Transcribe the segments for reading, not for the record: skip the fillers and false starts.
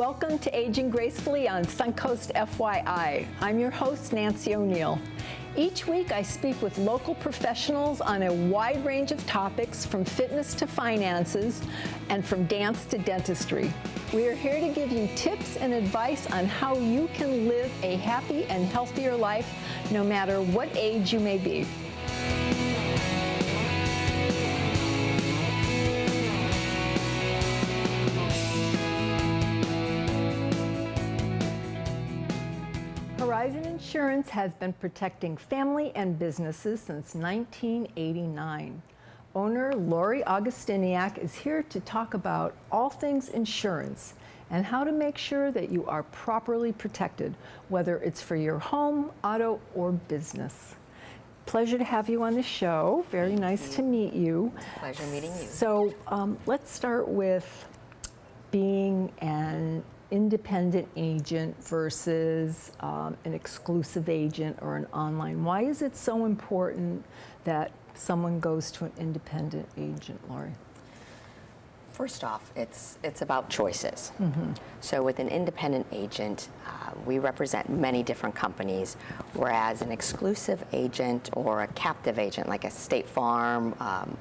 Welcome to Aging Gracefully on Suncoast FYI. I'm your host, Nancy O'Neill. Each week I speak with local professionals on a wide range of topics, from fitness to finances and from dance to dentistry. We are here to give you tips and advice on how you can live a happy and healthier life no matter what age you may be. Horizon Insurance has been protecting family and businesses since 1989. Owner Lori Augustyniak is here to talk about all things insurance and how to make sure that you are properly protected, whether it's for your home, auto, or business. Pleasure to have you on the show. Very nice to meet you. Pleasure meeting you. So let's start with being an independent agent versus an exclusive agent or an online. Why is it so important that someone goes to an independent agent, Lori? First off, it's about choices. So with an independent agent, we represent many different companies, whereas an exclusive agent or a captive agent, like a State Farm,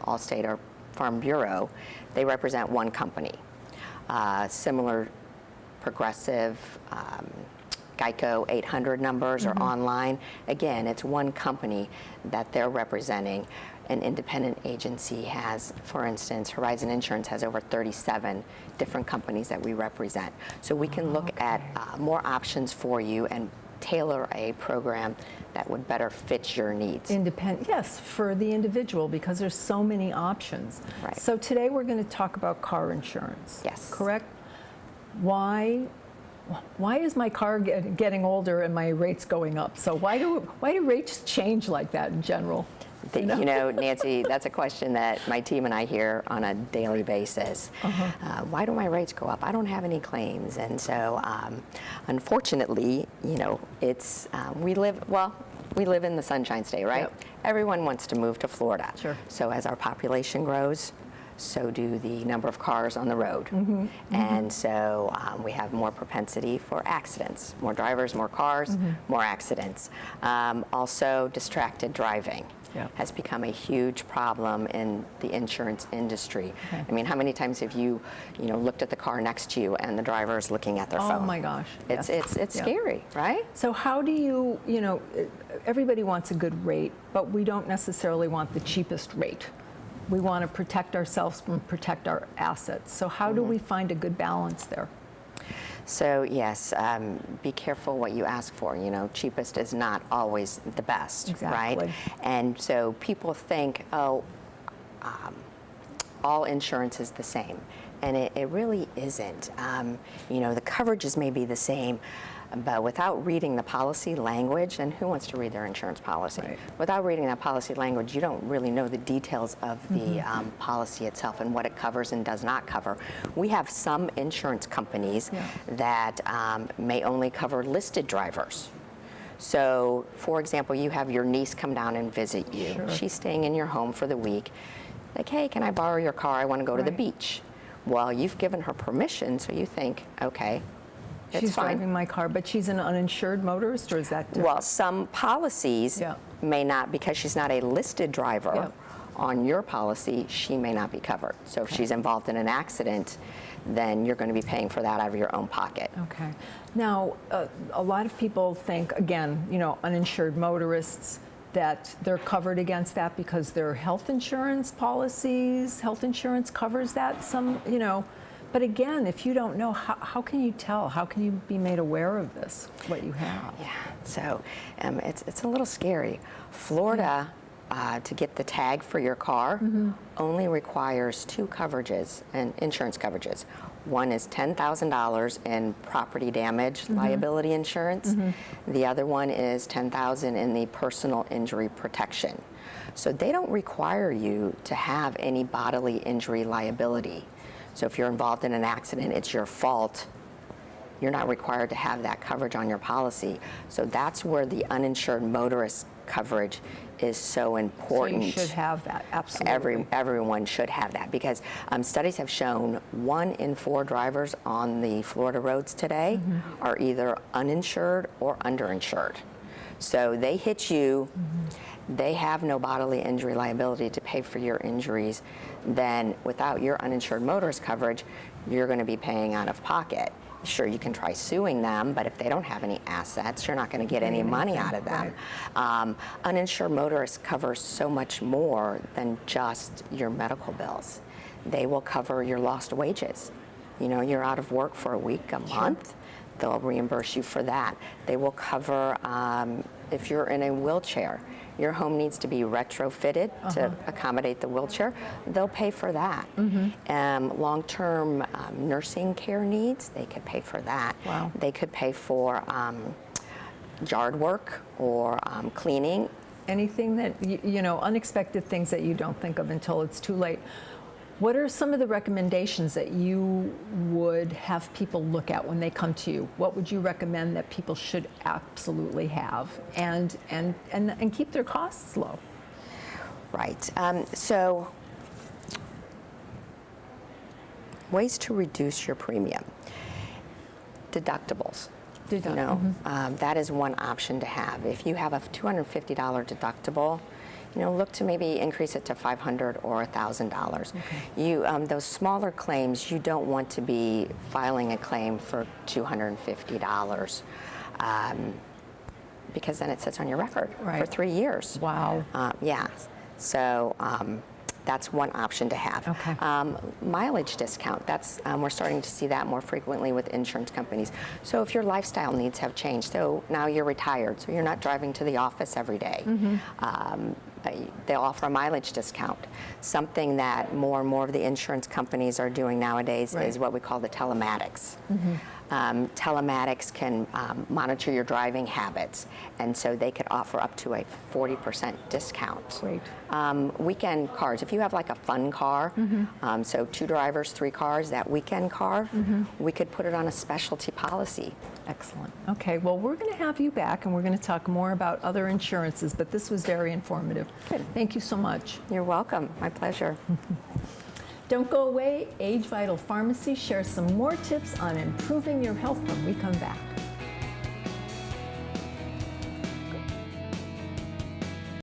Allstate, or Farm Bureau, they represent one company. Similar Progressive, Geico 800 numbers or online. Again, it's one company that they're representing. An independent agency has, for instance, Horizon Insurance has over 37 different companies that we represent. So we can look at more options for you and tailor a program that would better fit your needs. Yes, for the individual, because there's so many options. Right. So today we're going to talk about car insurance. Yes. Correct? Why is my car getting older and my rates going up? So why do rates change like that in general? You know, Nancy, that's a question that my team and I hear on a daily basis. Why do my rates go up? I don't have any claims. And so, unfortunately, you know, it's, we live in the Sunshine State, right? Yep. Everyone wants to move to Florida. Sure. So as our population grows, so do the number of cars on the road. And so we have more propensity for accidents. More drivers, more cars, more accidents. Also, distracted driving has become a huge problem in the insurance industry. I mean, how many times have you looked at the car next to you and the driver is looking at their phone? Oh my gosh. It's scary, right? So how do you, everybody wants a good rate, but we don't necessarily want the cheapest rate. We want to protect ourselves and protect our assets. So how do we find a good balance there? So yes, be careful what you ask for. You know, cheapest is not always the best, right? And so people think, oh, all insurance is the same. And it really isn't. The coverages may be the same, but without reading the policy language, and who wants to read their insurance policy? Right. Without reading that policy language, you don't really know the details of the policy itself and what it covers and does not cover. We have some insurance companies that may only cover listed drivers. So, for example, you have your niece come down and visit you. Sure. She's staying in your home for the week. Like, hey, can I borrow your car? I want to go to the beach. Well, you've given her permission, so you think, okay, she's driving my car, but she's an uninsured motorist, or is that different? Well, some policies may not, because she's not a listed driver on your policy, she may not be covered. So if she's involved in an accident, then you're going to be paying for that out of your own pocket. Okay. Now, a lot of people think, again, uninsured motorists, that they're covered against that because their health insurance policies, health insurance covers that. But again, if you don't know, how can you tell? How can you be made aware of this, what you have? Yeah, so it's a little scary. Florida, to get the tag for your car, only requires two coverages, and insurance coverages. One is $10,000 in property damage liability insurance. The other one is $10,000 in the personal injury protection. So they don't require you to have any bodily injury liability. So if you're involved in an accident, it's your fault, you're not required to have that coverage on your policy. So that's where the uninsured motorist coverage is so important. So you should have that, absolutely. Everyone should have that, because studies have shown 1 in 4 drivers on the Florida roads today are either uninsured or underinsured. So they hit you, they have no bodily injury liability to pay for your injuries. Then without your uninsured motorist coverage, you're going to be paying out of pocket. Sure, you can try suing them, but if they don't have any assets, you're not going to get any money out of them. Uninsured motorists cover so much more than just your medical bills. They will cover your lost wages. You know, you're out of work for a week, a month, they'll reimburse you for that. They will cover if you're in a wheelchair, your home needs to be retrofitted to accommodate the wheelchair, they'll pay for that. Long-term nursing care needs, they could pay for that. Wow. They could pay for yard work or cleaning. Anything that, you know, unexpected things that you don't think of until it's too late. What are some of the recommendations that you would have people look at when they come to you? What would you recommend that people should absolutely have and keep their costs low? Right. So ways to reduce your premium. Deductibles. You know, that is one option to have. If you have a $250 deductible, you know, look to maybe increase it to $500 or $1,000. You, those smaller claims, you don't want to be filing a claim for $250 because then it sits on your record for 3 years. Wow. Yeah. So that's one option to have. Mileage discount, that's, we're starting to see that more frequently with insurance companies. So if your lifestyle needs have changed, so now you're retired, so you're not driving to the office every day, they'll offer a mileage discount. Something that more and more of the insurance companies are doing nowadays is what we call the telematics. Telematics can monitor your driving habits, and so they could offer up to a 40% discount. Great. Weekend cars, if you have like a fun car, so 2 drivers, 3 cars, that weekend car, we could put it on a specialty policy. Excellent. Okay, well, we're going to have you back and we're going to talk more about other insurances, but this was very informative. Good. Thank you so much. You're welcome. My pleasure. Don't go away. Age Vital Pharmacy shares some more tips on improving your health when we come back.